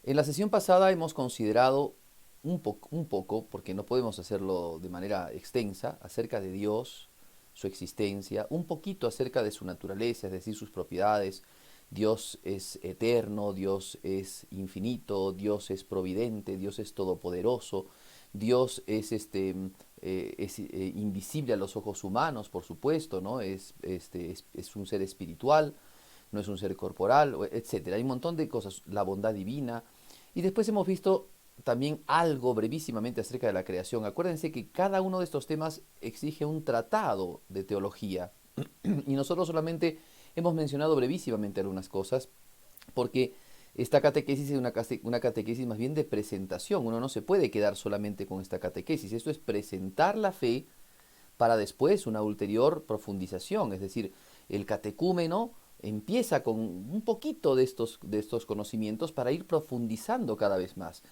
En la sesión pasada hemos considerado un poco, porque no podemos hacerlo de manera extensa, acerca de Dios, su existencia, un poquito acerca de su naturaleza, es decir, sus propiedades. Dios es eterno, Dios es infinito, Dios es providente, Dios es todopoderoso, Dios es invisible a los ojos humanos, por supuesto, ¿no? Es un ser espiritual, no es un ser corporal, etcétera. Hay un montón de cosas, la bondad divina. Y después hemos visto también algo brevísimamente acerca de la creación. Acuérdense que cada uno de estos temas exige un tratado de teología y nosotros solamente hemos mencionado brevísimamente algunas cosas porque esta catequesis es una catequesis más bien de presentación. Uno no se puede quedar solamente con esta catequesis. Esto es presentar la fe para después una ulterior profundización. Es decir, el catecúmeno empieza con un poquito de estos conocimientos para ir profundizando cada vez más.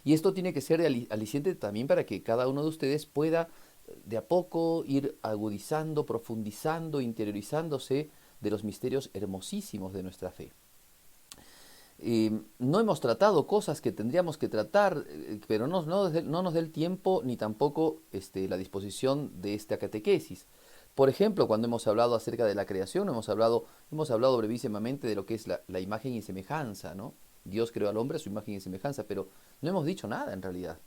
Y esto tiene que ser aliciente también para que cada uno de ustedes pueda de a poco ir agudizando, profundizando, interiorizándose de los misterios hermosísimos de nuestra fe. No hemos tratado cosas que tendríamos que tratar, pero no nos dé el tiempo ni tampoco la disposición de esta catequesis. Por ejemplo, cuando hemos hablado acerca de la creación, hemos hablado brevísimamente de lo que es la imagen y semejanza, ¿no? Dios creó al hombre a su imagen y semejanza, pero no hemos dicho nada en realidad.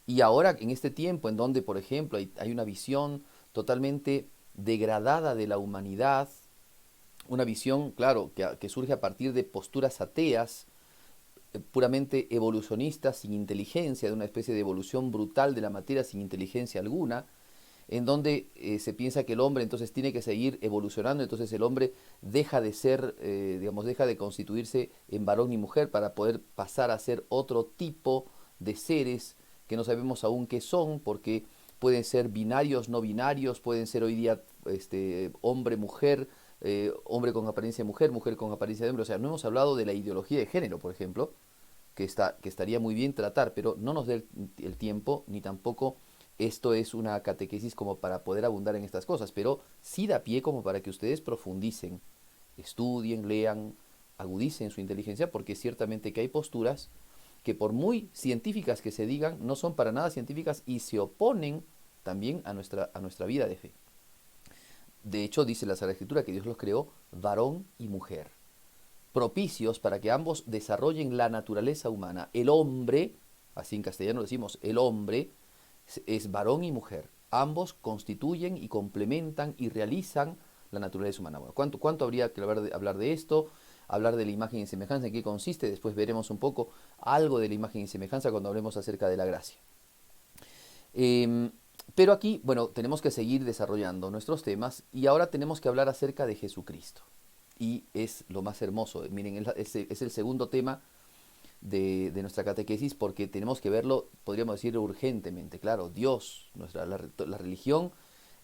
Y ahora, en este tiempo en donde, por ejemplo, hay una visión totalmente degradada de la humanidad, una visión, claro, que surge a partir de posturas ateas, puramente evolucionistas, sin inteligencia, de una especie de evolución brutal de la materia sin inteligencia alguna, en donde se piensa que el hombre entonces tiene que seguir evolucionando, entonces el hombre deja de ser, digamos, deja de constituirse en varón y mujer para poder pasar a ser otro tipo de seres que no sabemos aún qué son, porque pueden ser binarios, no binarios, pueden ser hoy día hombre, mujer, hombre con apariencia de mujer, mujer con apariencia de hombre. O sea, no hemos hablado de la ideología de género, por ejemplo, que estaría muy bien tratar, pero no nos dé el tiempo, ni tampoco esto es una catequesis como para poder abundar en estas cosas, pero sí da pie como para que ustedes profundicen, estudien, lean, agudicen su inteligencia, porque ciertamente que hay posturas que por muy científicas que se digan, no son para nada científicas y se oponen también a nuestra vida de fe. De hecho, dice la Sagrada Escritura que Dios los creó varón y mujer, propicios para que ambos desarrollen la naturaleza humana. El hombre, así en castellano decimos, el hombre es varón y mujer. Ambos constituyen y complementan y realizan la naturaleza humana. Bueno, ¿cuánto habría que hablar de esto? Hablar de la imagen y semejanza, en qué consiste. Después veremos un poco algo de la imagen y semejanza cuando hablemos acerca de la gracia. Eh, pero aquí, bueno, tenemos que seguir desarrollando nuestros temas y ahora tenemos que hablar acerca de Jesucristo. Y es lo más hermoso. Miren, es el segundo tema de nuestra catequesis porque tenemos que verlo, podríamos decir, urgentemente. Claro, Dios, la religión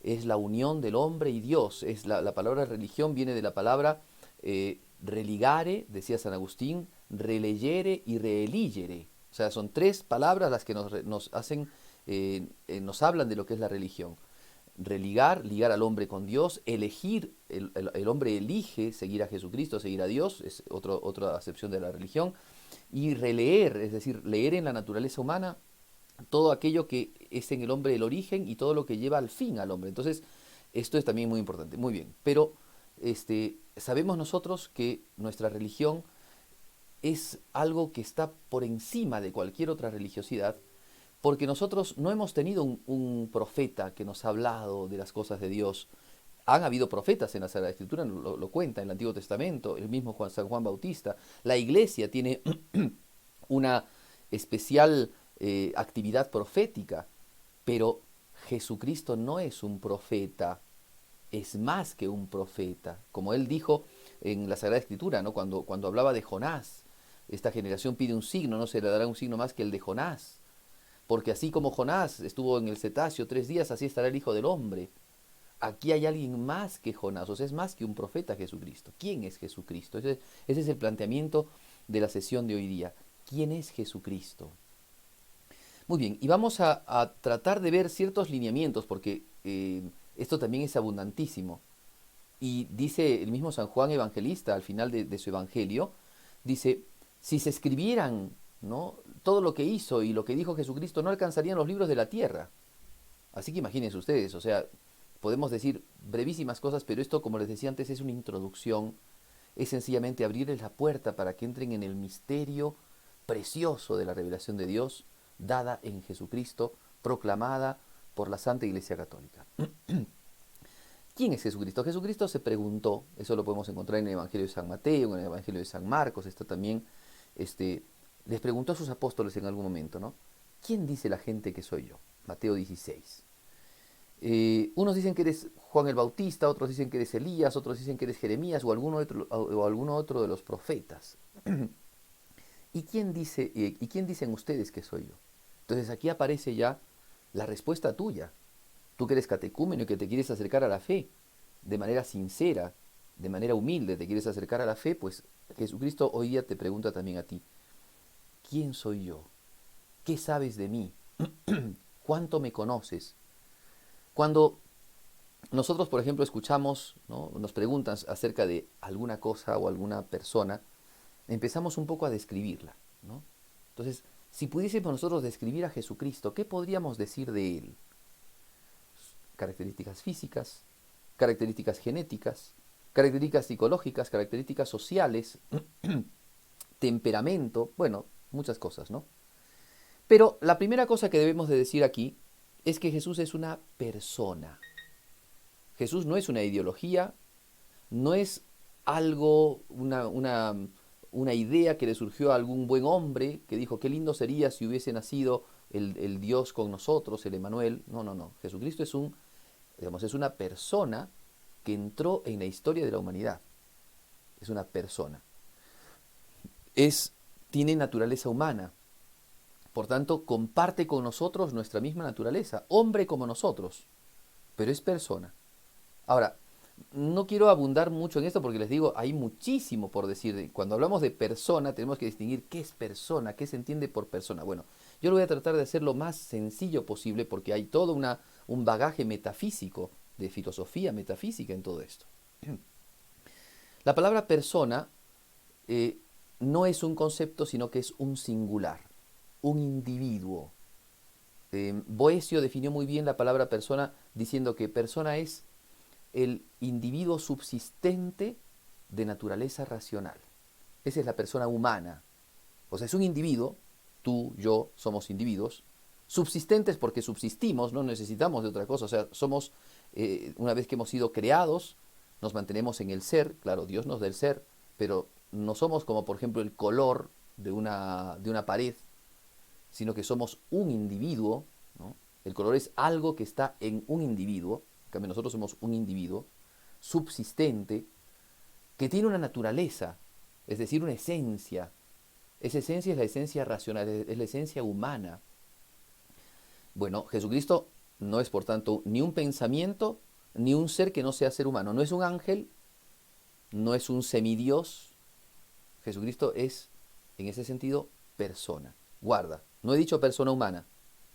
es la unión del hombre y Dios. La palabra religión viene de la palabra religare, decía San Agustín, releyere y reeligere. O sea, son tres palabras las que nos hacen, nos hablan de lo que es la religión. Religar, ligar al hombre con Dios, elegir, el hombre elige seguir a Jesucristo, seguir a Dios, es otra acepción de la religión, y releer, es decir, leer en la naturaleza humana todo aquello que es en el hombre el origen y todo lo que lleva al fin al hombre. Entonces, esto es también muy importante. Muy bien, pero sabemos nosotros que nuestra religión es algo que está por encima de cualquier otra religiosidad, porque nosotros no hemos tenido un profeta que nos ha hablado de las cosas de Dios. Han habido profetas en la Sagrada Escritura, lo cuenta en el Antiguo Testamento, el mismo San Juan Bautista. La iglesia tiene una especial actividad profética, pero Jesucristo no es un profeta, es más que un profeta. Como él dijo en la Sagrada Escritura, ¿no? Cuando hablaba de Jonás, esta generación pide un signo, no se le dará un signo más que el de Jonás. Porque así como Jonás estuvo en el cetáceo 3 días, así estará el Hijo del Hombre. Aquí hay alguien más que Jonás, o sea, es más que un profeta Jesucristo. ¿Quién es Jesucristo? Ese es el planteamiento de la sesión de hoy día. ¿Quién es Jesucristo? Muy bien, y vamos a tratar de ver ciertos lineamientos, porque esto también es abundantísimo. Y dice el mismo San Juan Evangelista al final de su Evangelio, dice, si se escribieran ¿no? Todo lo que hizo y lo que dijo Jesucristo no alcanzarían los libros de la tierra. Así que imagínense ustedes, o sea, podemos decir brevísimas cosas, pero esto, como les decía antes, es una introducción, es sencillamente abrirles la puerta para que entren en el misterio precioso de la revelación de Dios, dada en Jesucristo, proclamada por la Santa Iglesia Católica. ¿Quién es Jesucristo? Jesucristo se preguntó, eso lo podemos encontrar en el Evangelio de San Mateo, en el Evangelio de San Marcos, está también, les preguntó a sus apóstoles en algún momento, ¿no? ¿Quién dice la gente que soy yo? Mateo 16. Unos dicen que eres Juan el Bautista, otros dicen que eres Elías, otros dicen que eres Jeremías o alguno otro de los profetas. ¿Y quién dicen ustedes que soy yo? Entonces aquí aparece ya la respuesta tuya. Tú que eres catecúmeno y que te quieres acercar a la fe de manera sincera, de manera humilde, te quieres acercar a la fe, pues Jesucristo hoy día te pregunta también a ti, ¿quién soy yo? ¿Qué sabes de mí? ¿Cuánto me conoces? Cuando nosotros, por ejemplo, escuchamos, ¿no? Nos preguntan acerca de alguna cosa o alguna persona, empezamos un poco a describirla, ¿no? Entonces, si pudiésemos nosotros describir a Jesucristo, ¿qué podríamos decir de él? Características físicas, características genéticas, características psicológicas, características sociales, temperamento, bueno, muchas cosas, ¿no? Pero la primera cosa que debemos de decir aquí es que Jesús es una persona. Jesús no es una ideología, no es algo, una idea que le surgió a algún buen hombre que dijo, qué lindo sería si hubiese nacido el Dios con nosotros, el Emanuel. No, no, no. Jesucristo es una persona que entró en la historia de la humanidad. Es una persona. Tiene naturaleza humana. Por tanto, comparte con nosotros nuestra misma naturaleza. Hombre como nosotros. Pero es persona. Ahora, no quiero abundar mucho en esto porque les digo, hay muchísimo por decir. Cuando hablamos de persona, tenemos que distinguir qué es persona, qué se entiende por persona. Bueno, yo lo voy a tratar de hacer lo más sencillo posible porque hay todo un bagaje metafísico, de filosofía metafísica en todo esto. La palabra persona eh, no es un concepto, sino que es un singular, un individuo. Boecio definió muy bien la palabra persona diciendo que persona es el individuo subsistente de naturaleza racional. Esa es la persona humana. O sea, es un individuo, tú, yo, somos individuos, subsistentes porque subsistimos, no necesitamos de otra cosa. O sea, somos, una vez que hemos sido creados, nos mantenemos en el ser, claro, Dios nos da el ser, pero no somos como por ejemplo el color de una pared, sino que somos un individuo, ¿no? El color es algo que está en un individuo, en cambio nosotros somos un individuo subsistente que tiene una naturaleza, es decir, una esencia. Esa esencia es la esencia racional, es la esencia humana. Bueno, Jesucristo no es por tanto ni un pensamiento, ni un ser que no sea ser humano. No es un ángel, no es un semidios. Jesucristo es, en ese sentido, persona. Guarda, no he dicho persona humana,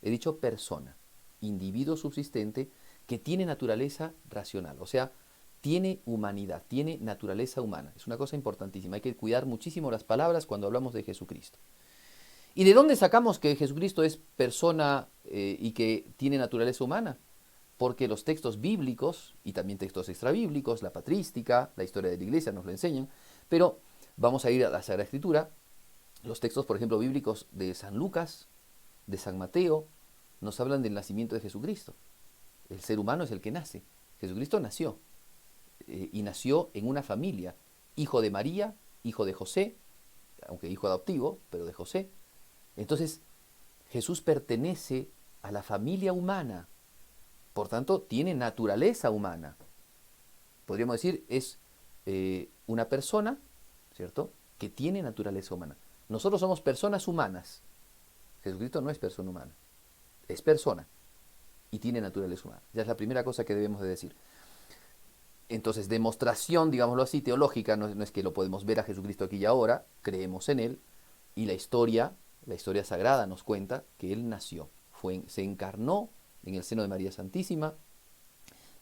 he dicho persona, individuo subsistente que tiene naturaleza racional, o sea, tiene humanidad, tiene naturaleza humana. Es una cosa importantísima, hay que cuidar muchísimo las palabras cuando hablamos de Jesucristo. ¿Y de dónde sacamos que Jesucristo es persona y que tiene naturaleza humana? Porque los textos bíblicos y también textos extrabíblicos, la patrística, la historia de la iglesia nos lo enseñan, pero vamos a ir a la Sagrada Escritura. Los textos, por ejemplo, bíblicos de San Lucas, de San Mateo, nos hablan del nacimiento de Jesucristo. El ser humano es el que nace. Jesucristo nació y nació en una familia, hijo de María, hijo de José, aunque hijo adoptivo, pero de José. Entonces, Jesús pertenece a la familia humana, por tanto, tiene naturaleza humana. Podríamos decir, es una persona, ¿cierto?, que tiene naturaleza humana. Nosotros somos personas humanas. Jesucristo no es persona humana, es persona y tiene naturaleza humana. Ya es la primera cosa que debemos de decir. Entonces, demostración, digámoslo así, teológica, no es que lo podemos ver a Jesucristo aquí y ahora, creemos en Él, y la historia sagrada nos cuenta que Él nació, se encarnó en el seno de María Santísima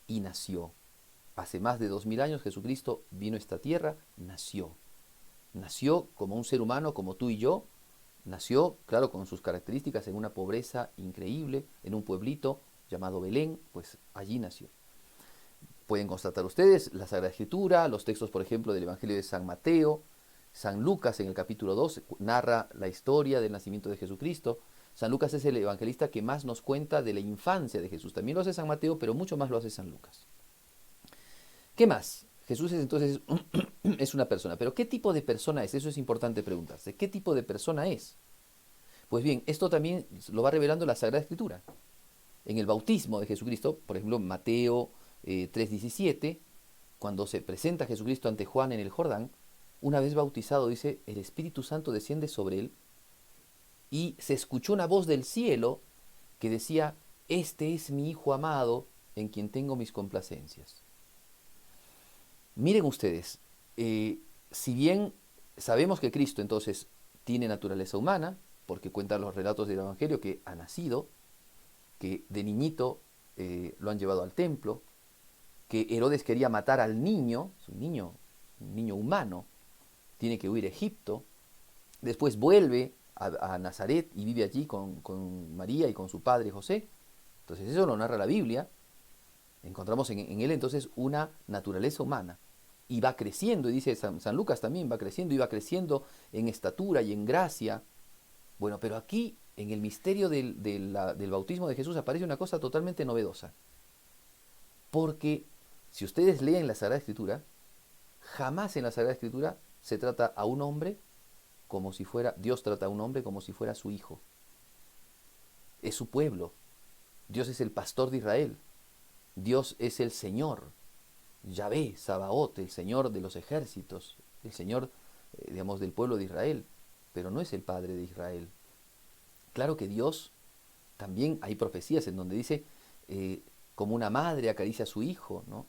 y nació. Hace más de 2000 años Jesucristo vino a esta tierra, nació como un ser humano, como tú y yo, Nació, claro, con sus características, en una pobreza increíble, en un pueblito llamado Belén, pues allí nació. Pueden constatar ustedes la Sagrada Escritura, los textos, por ejemplo, del Evangelio de San Mateo. San Lucas en el capítulo 2 narra la historia del nacimiento de Jesucristo. San Lucas es el evangelista que más nos cuenta de la infancia de Jesús. También lo hace San Mateo, pero mucho más lo hace San Lucas. ¿Qué más? Jesús es entonces es una persona. Pero ¿qué tipo de persona es? Eso es importante preguntarse. ¿Qué tipo de persona es? Pues bien, esto también lo va revelando la Sagrada Escritura. En el bautismo de Jesucristo, por ejemplo, Mateo 3:17, cuando se presenta Jesucristo ante Juan en el Jordán, una vez bautizado, dice, el Espíritu Santo desciende sobre él y se escuchó una voz del cielo que decía, este es mi Hijo amado en quien tengo mis complacencias. Miren ustedes, si bien sabemos que Cristo entonces tiene naturaleza humana, porque cuentan los relatos del Evangelio que ha nacido, que de niñito lo han llevado al templo, que Herodes quería matar al niño, es un niño humano, tiene que huir a Egipto, después vuelve a Nazaret y vive allí con María y con su padre José. Entonces eso lo narra la Biblia. Encontramos en él entonces una naturaleza humana. Y va creciendo, y dice San Lucas también, va creciendo y va creciendo en estatura y en gracia. Bueno, pero aquí en el misterio del bautismo de Jesús aparece una cosa totalmente novedosa. Porque si ustedes leen la Sagrada Escritura, jamás en la Sagrada Escritura se trata a un hombre como si fuera, Dios trata a un hombre como si fuera su hijo. Es su pueblo. Dios es el pastor de Israel. Dios es el Señor. Yahvé, Sabaoth, el Señor de los ejércitos, el Señor, digamos, del pueblo de Israel, pero no es el Padre de Israel. Claro que Dios, también hay profecías en donde dice, como una madre acaricia a su hijo, ¿no?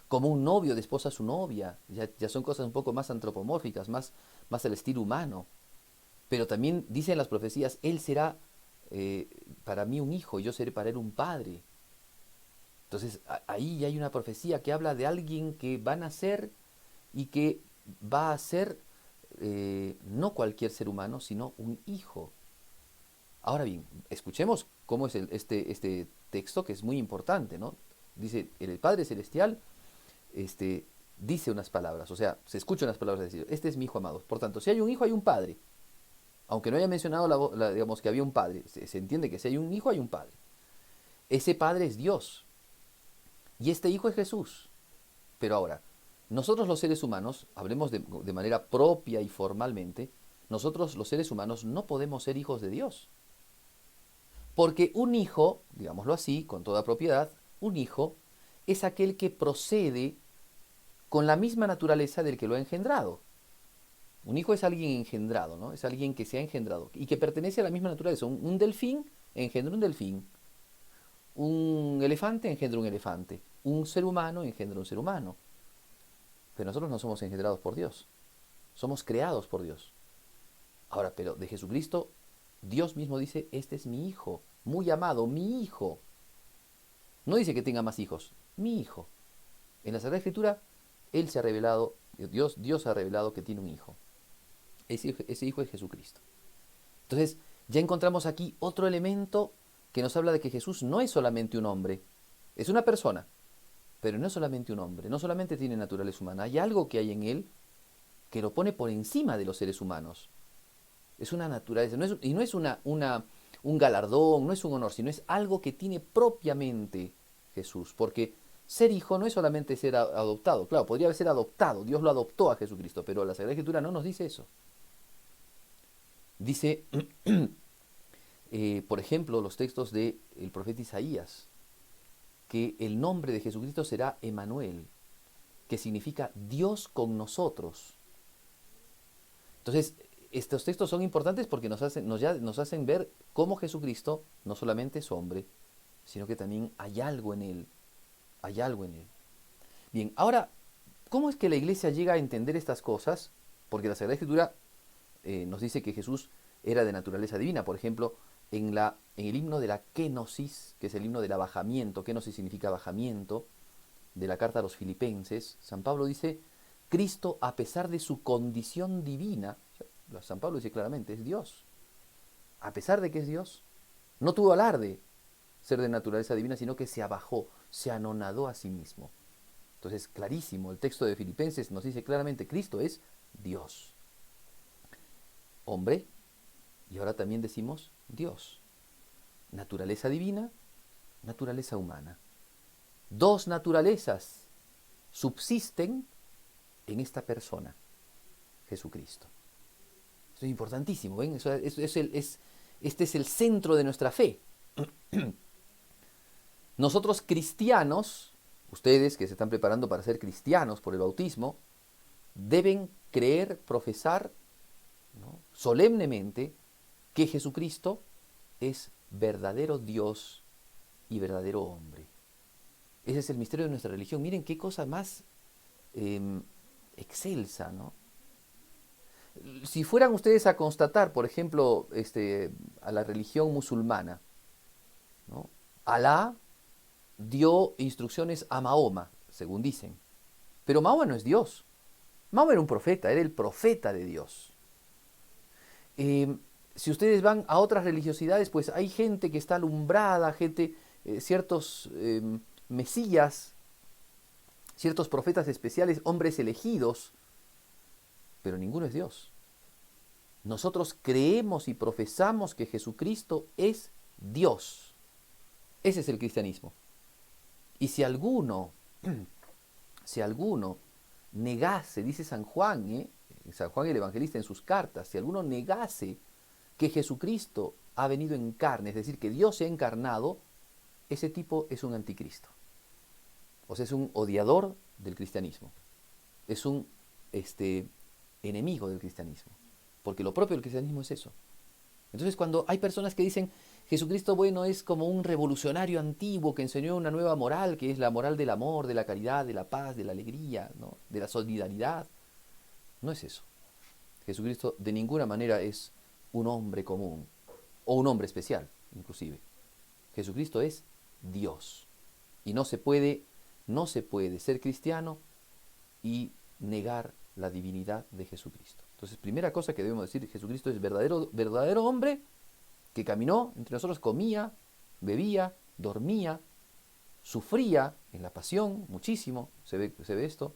Como un novio desposa a su novia, ya son cosas un poco más antropomórficas, más al estilo humano. Pero también dicen las profecías, Él será para mí un hijo, y yo seré para Él un padre. Entonces ahí hay una profecía que habla de alguien que va a nacer y que va a ser no cualquier ser humano, sino un hijo. Ahora bien, escuchemos cómo es este texto que es muy importante, ¿no? Dice, el Padre Celestial dice unas palabras, o sea, se escuchan unas palabras de decir, este es mi hijo amado. Por tanto, si hay un hijo, hay un padre. Aunque no haya mencionado digamos, que había un padre, se entiende que si hay un hijo, hay un padre. Ese padre es Dios. Y este hijo es Jesús. Pero ahora, nosotros los seres humanos, hablemos de manera propia y formalmente, nosotros los seres humanos no podemos ser hijos de Dios. Porque un hijo, digámoslo así, con toda propiedad, un hijo es aquel que procede con la misma naturaleza del que lo ha engendrado. Un hijo es alguien engendrado, ¿no? Es alguien que se ha engendrado y que pertenece a la misma naturaleza. Un delfín engendra un delfín. Un elefante engendra un elefante. Un ser humano engendra un ser humano. Pero nosotros no somos engendrados por Dios. Somos creados por Dios. Ahora, pero de Jesucristo, Dios mismo dice, este es mi hijo, muy amado, mi hijo. No dice que tenga más hijos, mi hijo. En la Sagrada Escritura, Él se ha revelado, Dios ha revelado que tiene un hijo. Ese hijo es Jesucristo. Entonces, ya encontramos aquí otro elemento que nos habla de que Jesús no es solamente un hombre, es una persona, pero no es solamente un hombre, no solamente tiene naturaleza humana, hay algo que hay en Él que lo pone por encima de los seres humanos. Es una naturaleza, y no es un galardón, no es un honor, sino es algo que tiene propiamente Jesús, porque ser hijo no es solamente ser adoptado, claro, podría ser adoptado, Dios lo adoptó a Jesucristo, pero la Sagrada Escritura no nos dice eso. Dice, por ejemplo, los textos del profeta Isaías, que el nombre de Jesucristo será Emanuel, que significa Dios con nosotros. Entonces, estos textos son importantes porque nos hacen ver cómo Jesucristo no solamente es hombre, sino que también hay algo en él. Hay algo en él. Bien, ahora, ¿cómo es que la iglesia llega a entender estas cosas? Porque la Sagrada Escritura nos dice que Jesús era de naturaleza divina. Por ejemplo, en el himno de la kenosis, que es el himno del abajamiento, kenosis significa bajamiento, de la carta a los filipenses, San Pablo dice, Cristo, a pesar de su condición divina, San Pablo dice claramente, es Dios. a pesar de que es Dios, no tuvo alarde ser de naturaleza divina, sino que se abajó, se anonadó a sí mismo. Entonces, clarísimo, el texto de Filipenses nos dice claramente, Cristo es Dios, hombre, y ahora también decimos Dios. Naturaleza divina, naturaleza humana. Dos naturalezas subsisten en esta persona, Jesucristo. Eso es importantísimo, ¿ven? Este es el centro de nuestra fe. Nosotros cristianos, ustedes que se están preparando para ser cristianos por el bautismo, deben creer, profesar, ¿no?, solemnemente que Jesucristo es verdadero Dios y verdadero hombre. Ese es el misterio de nuestra religión. Miren qué cosa más excelsa, ¿no? Si fueran ustedes a constatar, por ejemplo, a la religión musulmana, ¿no?, Alá dio instrucciones a Mahoma, según dicen. Pero Mahoma no es Dios. Mahoma era un profeta, era el profeta de Dios. Si ustedes van a otras religiosidades, pues hay gente que está alumbrada, ciertos mesías, ciertos profetas especiales, hombres elegidos, pero ninguno es Dios. Nosotros creemos y profesamos que Jesucristo es Dios. Ese es el cristianismo. Y si alguno negase, dice San Juan el Evangelista en sus cartas, si alguno negase que Jesucristo ha venido en carne, es decir, que Dios se ha encarnado, ese tipo es un anticristo. O sea, es un odiador del cristianismo. Es un enemigo del cristianismo. Porque lo propio del cristianismo es eso. Entonces, cuando hay personas que dicen, Jesucristo, bueno, es como un revolucionario antiguo que enseñó una nueva moral, que es la moral del amor, de la caridad, de la paz, de la alegría, ¿no?, de la solidaridad. No es eso. Jesucristo de ninguna manera es un hombre común, o un hombre especial, inclusive. Jesucristo es Dios. Y no se puede ser cristiano y negar la divinidad de Jesucristo. Entonces, primera cosa que debemos decir, Jesucristo es verdadero hombre que caminó entre nosotros, comía, bebía, dormía, sufría en la pasión muchísimo, se ve esto,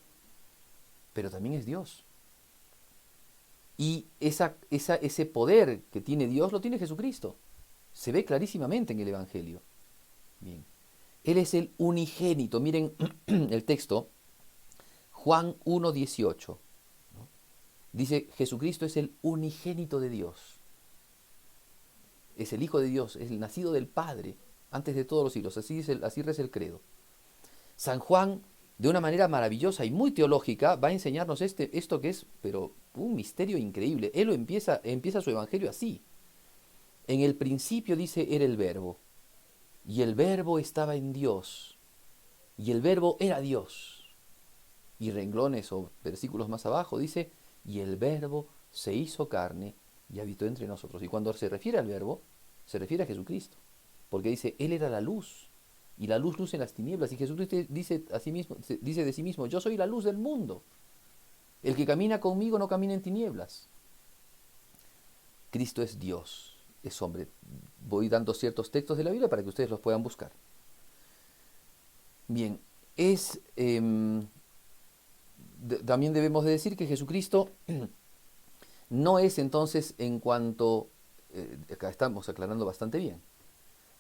pero también es Dios. Y ese poder que tiene Dios lo tiene Jesucristo. Se ve clarísimamente en el Evangelio. Bien. Él es el unigénito. Miren el texto, Juan 1:18. ¿No? Dice, Jesucristo es el unigénito de Dios. Es el Hijo de Dios, es el nacido del Padre, antes de todos los siglos. Así reza el credo. San Juan, de una manera maravillosa y muy teológica, va a enseñarnos esto que es, pero un misterio increíble. Él empieza su evangelio así. En el principio, dice, era el Verbo, y el Verbo estaba en Dios, y el Verbo era Dios. Y renglones o versículos más abajo dice, y el Verbo se hizo carne y habitó entre nosotros. Y cuando se refiere al Verbo, se refiere a Jesucristo, porque dice, Él era la luz, y la luz luce en las tinieblas, y Jesucristo dice de sí mismo, yo soy la luz del mundo. El que camina conmigo no camina en tinieblas. Cristo es Dios, es hombre. Voy dando ciertos textos de la Biblia para que ustedes los puedan buscar. Bien, también debemos de decir que Jesucristo no es entonces en cuanto, acá estamos aclarando bastante bien,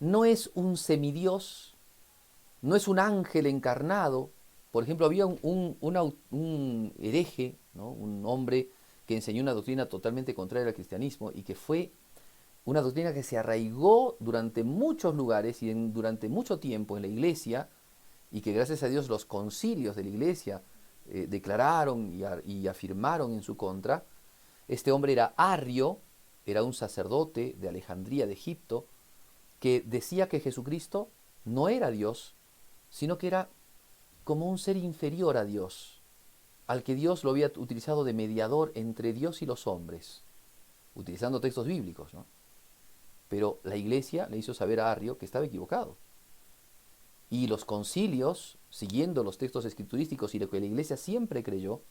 no es un semidios, no es un ángel encarnado. Por ejemplo, había un hereje, ¿no?, un hombre que enseñó una doctrina totalmente contraria al cristianismo y que fue una doctrina que se arraigó durante muchos lugares y durante mucho tiempo en la iglesia, y que gracias a Dios los concilios de la iglesia declararon y afirmaron en su contra. Este hombre era Arrio, era un sacerdote de Alejandría, de Egipto, que decía que Jesucristo no era Dios, sino que era como un ser inferior a Dios, al que Dios lo había utilizado de mediador entre Dios y los hombres, utilizando textos bíblicos, ¿no? Pero la iglesia le hizo saber a Arrio que estaba equivocado. Y los concilios, siguiendo los textos escriturísticos y lo que la iglesia siempre creyó,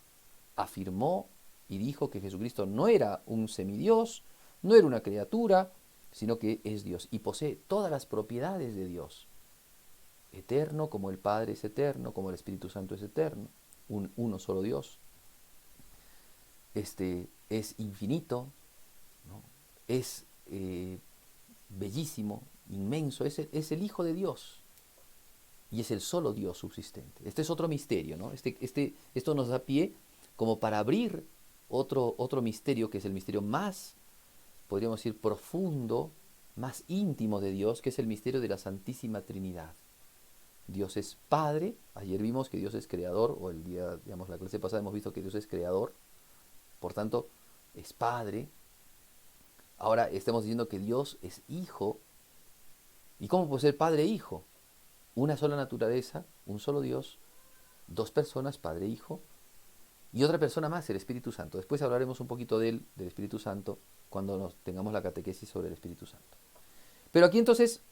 afirmó y dijo que Jesucristo no era un semidios, no era una criatura, sino que es Dios y posee todas las propiedades de Dios. Eterno, como el Padre es eterno, como el Espíritu Santo es eterno, uno solo Dios. Es infinito, ¿no? Es bellísimo, inmenso, es el Hijo de Dios y es el solo Dios subsistente. Este es otro misterio, ¿no? Esto nos da pie como para abrir otro misterio, que es el misterio más, podríamos decir, profundo, más íntimo de Dios, que es el misterio de la Santísima Trinidad. Dios es Padre, ayer vimos que Dios es creador, o el día, digamos, la clase pasada hemos visto que Dios es creador, por tanto, es Padre. Ahora estamos diciendo que Dios es Hijo. ¿Y cómo puede ser Padre e Hijo? Una sola naturaleza, un solo Dios, dos personas, Padre e Hijo, y otra persona más, el Espíritu Santo. Después hablaremos un poquito del Espíritu Santo cuando tengamos la catequesis sobre el Espíritu Santo. Pero aquí entonces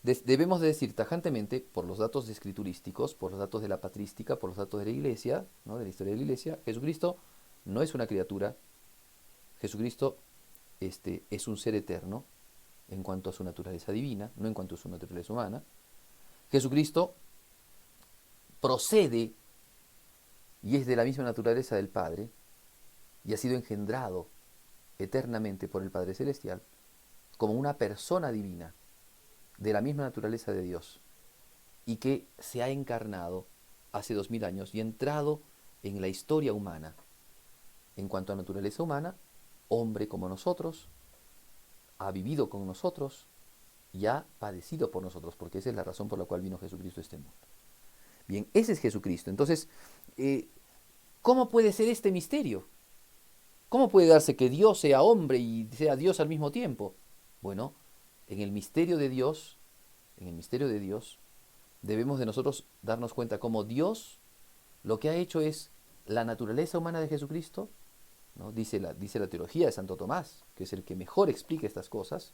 debemos de decir tajantemente, por los datos escriturísticos, por los datos de la patrística, por los datos de la Iglesia, ¿no?, de la historia de la Iglesia, Jesucristo no es una criatura. Jesucristo es un ser eterno en cuanto a su naturaleza divina, no en cuanto a su naturaleza humana. Jesucristo procede y es de la misma naturaleza del Padre y ha sido engendrado eternamente por el Padre Celestial como una persona divina de la misma naturaleza de Dios y que se ha encarnado hace 2000 años y ha entrado en la historia humana en cuanto a naturaleza humana, hombre como nosotros, ha vivido con nosotros y ha padecido por nosotros, porque esa es la razón por la cual vino Jesucristo a este mundo. Bien, ese es Jesucristo. Entonces, ¿cómo puede ser este misterio? ¿Cómo puede darse que Dios sea hombre y sea Dios al mismo tiempo? Bueno, en el misterio de Dios, debemos de nosotros darnos cuenta cómo Dios lo que ha hecho es la naturaleza humana de Jesucristo, ¿no? Dice la teología de Santo Tomás, que es el que mejor explica estas cosas.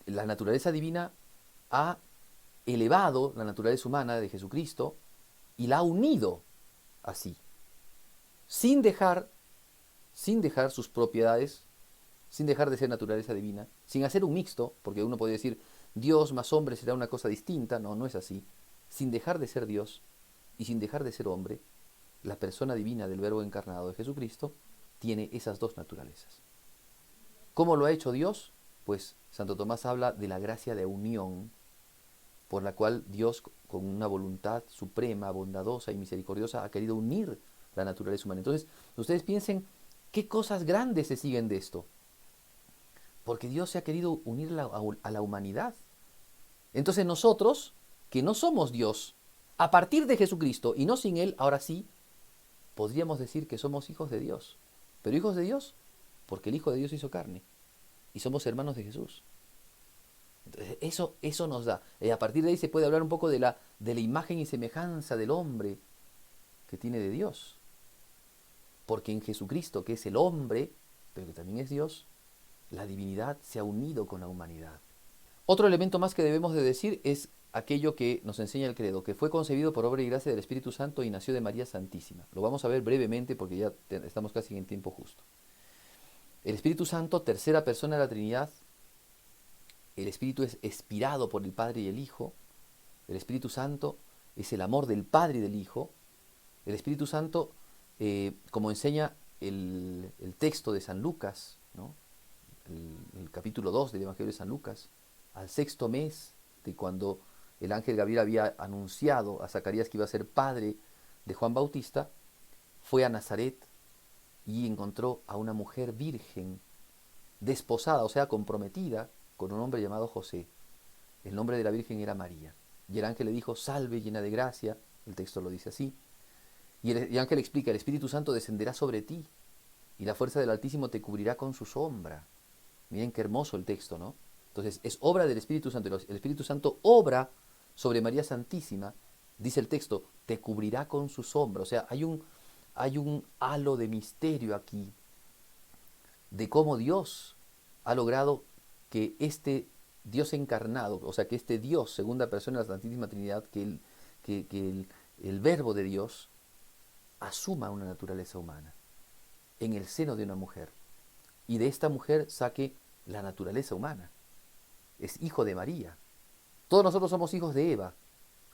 La naturaleza divina ha elevado la naturaleza humana de Jesucristo y la ha unido así, sin dejar sus propiedades, sin dejar de ser naturaleza divina, sin hacer un mixto, porque uno podría decir Dios más hombre será una cosa distinta. No, no es así. Sin dejar de ser Dios y sin dejar de ser hombre, la persona divina del Verbo encarnado de Jesucristo tiene esas dos naturalezas. ¿Cómo lo ha hecho Dios? Pues Santo Tomás habla de la gracia de unión, por la cual Dios, con una voluntad suprema, bondadosa y misericordiosa, ha querido unir la naturaleza humana. Entonces, ustedes piensen qué cosas grandes se siguen de esto. Porque Dios se ha querido unir a la humanidad. Entonces nosotros, que no somos Dios, a partir de Jesucristo y no sin Él, ahora sí, podríamos decir que somos hijos de Dios. Pero hijos de Dios porque el Hijo de Dios hizo carne y somos hermanos de Jesús. Entonces, eso nos da. A partir de ahí se puede hablar un poco de la imagen y semejanza del hombre que tiene de Dios. Porque en Jesucristo, que es el hombre, pero que también es Dios, la divinidad se ha unido con la humanidad. Otro elemento más que debemos de decir es aquello que nos enseña el credo, que fue concebido por obra y gracia del Espíritu Santo y nació de María Santísima. Lo vamos a ver brevemente porque ya estamos casi en tiempo justo. El Espíritu Santo, tercera persona de la Trinidad. El Espíritu es expirado por el Padre y el Hijo. El Espíritu Santo es el amor del Padre y del Hijo. El Espíritu Santo, como enseña el texto de San Lucas, ¿no?, el capítulo 2 del Evangelio de San Lucas, al sexto mes de cuando el ángel Gabriel había anunciado a Zacarías que iba a ser padre de Juan Bautista, fue a Nazaret y encontró a una mujer virgen, desposada, o sea, comprometida con un hombre llamado José. El nombre de la Virgen era María. Y el ángel le dijo, salve llena de gracia, el texto lo dice así. Y el ángel explica, el Espíritu Santo descenderá sobre ti y la fuerza del Altísimo te cubrirá con su sombra. Miren qué hermoso el texto, ¿no? Entonces, es obra del Espíritu Santo. El Espíritu Santo obra sobre María Santísima, dice el texto, te cubrirá con su sombra. O sea, hay un halo de misterio aquí de cómo Dios ha logrado que este Dios encarnado, o sea, que este Dios, segunda persona de la Santísima Trinidad, que el Verbo de Dios asuma una naturaleza humana en el seno de una mujer. Y de esta mujer saque la naturaleza humana. Es hijo de María. Todos nosotros somos hijos de Eva.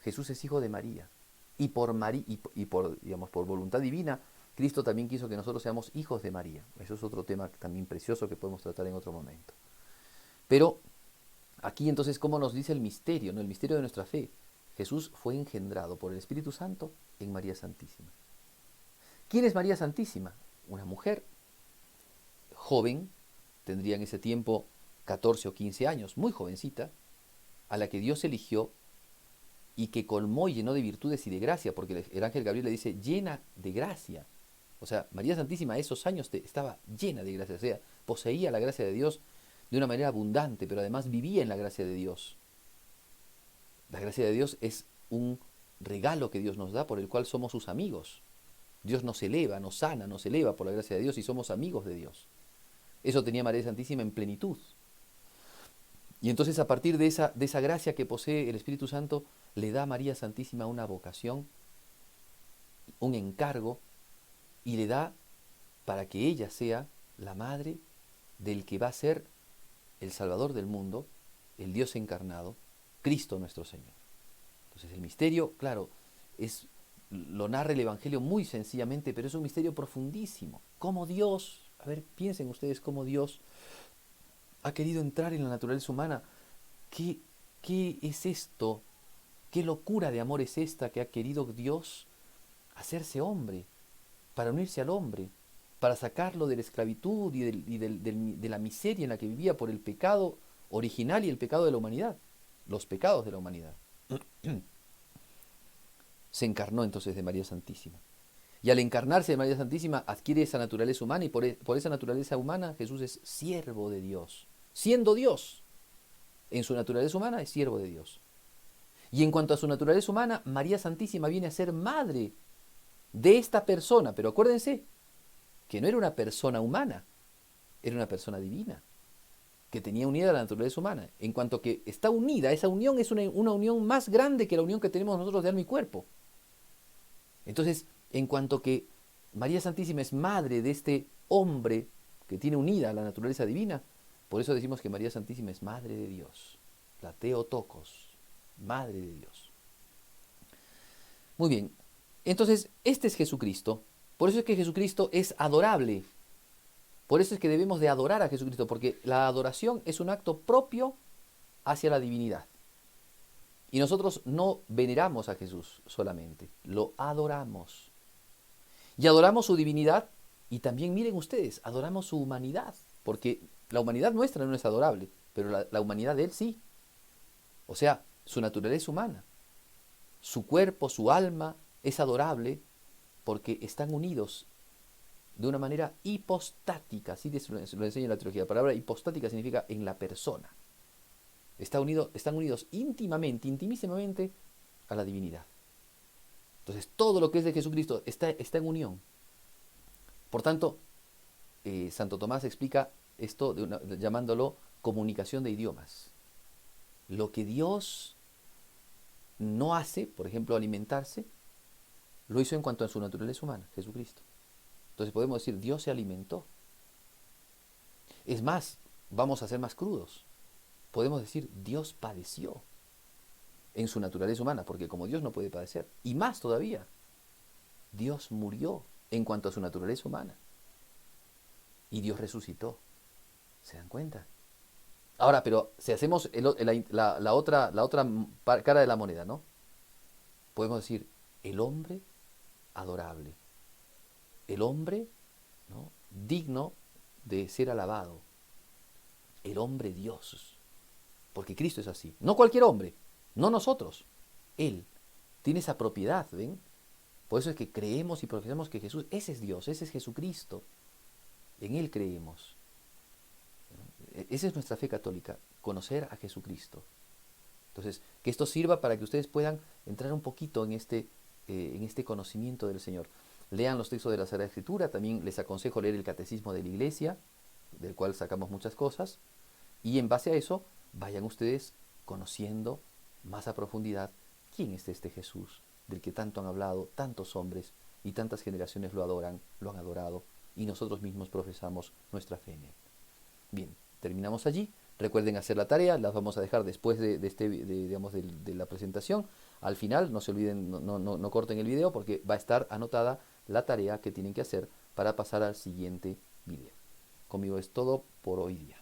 Jesús es hijo de María. Digamos, por voluntad divina, Cristo también quiso que nosotros seamos hijos de María. Eso es otro tema también precioso que podemos tratar en otro momento. Pero aquí entonces, ¿cómo nos dice el misterio? ¿No? El misterio de nuestra fe. Jesús fue engendrado por el Espíritu Santo en María Santísima. ¿Quién es María Santísima? Una mujer joven, tendría en ese tiempo 14 o 15 años, muy jovencita, a la que Dios eligió y que colmó y llenó de virtudes y de gracia, porque el ángel Gabriel le dice, llena de gracia. O sea, María Santísima a esos años estaba llena de gracia, o sea, poseía la gracia de Dios de una manera abundante, pero además vivía en la gracia de Dios. La gracia de Dios es un regalo que Dios nos da por el cual somos sus amigos. Dios nos eleva, nos sana, nos eleva por la gracia de Dios y somos amigos de Dios. Eso tenía María Santísima en plenitud. Y entonces a partir de esa gracia que posee el Espíritu Santo, le da a María Santísima una vocación, un encargo, y le da para que ella sea la madre del que va a ser el Salvador del mundo, el Dios encarnado, Cristo nuestro Señor. Entonces el misterio, claro, lo narra el Evangelio muy sencillamente, pero es un misterio profundísimo. Cómo Dios, a ver, piensen ustedes cómo Dios ha querido entrar en la naturaleza humana. ¿Qué es esto? ¿Qué locura de amor es esta que ha querido Dios hacerse hombre, para unirse al hombre, para sacarlo de la esclavitud y de la miseria en la que vivía por el pecado original y el pecado de la humanidad, los pecados de la humanidad? Se encarnó entonces de María Santísima. Y al encarnarse de María Santísima adquiere esa naturaleza humana y por esa naturaleza humana Jesús es siervo de Dios. Siendo Dios, en su naturaleza humana es siervo de Dios. Y en cuanto a su naturaleza humana, María Santísima viene a ser madre de esta persona. Pero acuérdense que no era una persona humana, era una persona divina, que tenía unida a la naturaleza humana. En cuanto que está unida, esa unión es una unión más grande que la unión que tenemos nosotros de alma y cuerpo. Entonces, en cuanto que María Santísima es madre de este hombre que tiene unida a la naturaleza divina, por eso decimos que María Santísima es madre de Dios, la Theotokos, madre de Dios. Muy bien, entonces este es Jesucristo, por eso es que Jesucristo es adorable, por eso es que debemos de adorar a Jesucristo, porque la adoración es un acto propio hacia la divinidad. Y nosotros no veneramos a Jesús solamente, lo adoramos. Y adoramos su divinidad y también miren ustedes, adoramos su humanidad, porque la humanidad nuestra no es adorable, pero la humanidad de Él sí. O sea, su naturaleza humana, su cuerpo, su alma es adorable porque están unidos de una manera hipostática, así lo enseña en la teología. La palabra hipostática significa en la persona. Están unidos íntimamente, intimísimamente a la divinidad. Entonces todo lo que es de Jesucristo está en unión. Por tanto, Santo Tomás explica esto llamándolo comunicación de idiomas. Lo que Dios no hace, por ejemplo, alimentarse, lo hizo en cuanto a su naturaleza humana, Jesucristo. Entonces podemos decir, Dios se alimentó. Es más, vamos a ser más crudos. Podemos decir, Dios padeció en su naturaleza humana, porque como Dios no puede padecer. Y más todavía, Dios murió en cuanto a su naturaleza humana. Y Dios resucitó. ¿Se dan cuenta? Ahora, pero si hacemos la otra cara de la moneda, ¿no? Podemos decir, el hombre adorable. El hombre, ¿no?, digno de ser alabado. El hombre Dios. Porque Cristo es así. No cualquier hombre, no nosotros. Él tiene esa propiedad, ¿ven? Por eso es que creemos y profesamos que Jesús, ese es Dios, ese es Jesucristo. En Él creemos. Esa es nuestra fe católica, conocer a Jesucristo. Entonces, que esto sirva para que ustedes puedan entrar un poquito en este conocimiento del Señor. Lean los textos de la Sagrada Escritura, también les aconsejo leer el Catecismo de la Iglesia, del cual sacamos muchas cosas, y en base a eso vayan ustedes conociendo más a profundidad quién es este Jesús, del que tanto han hablado tantos hombres y tantas generaciones lo adoran, lo han adorado, y nosotros mismos profesamos nuestra fe en Él. Bien, terminamos allí. Recuerden hacer la tarea, las vamos a dejar después digamos, de la presentación. Al final, no se olviden, no corten el video porque va a estar anotada la tarea que tienen que hacer para pasar al siguiente video. Conmigo es todo por hoy día.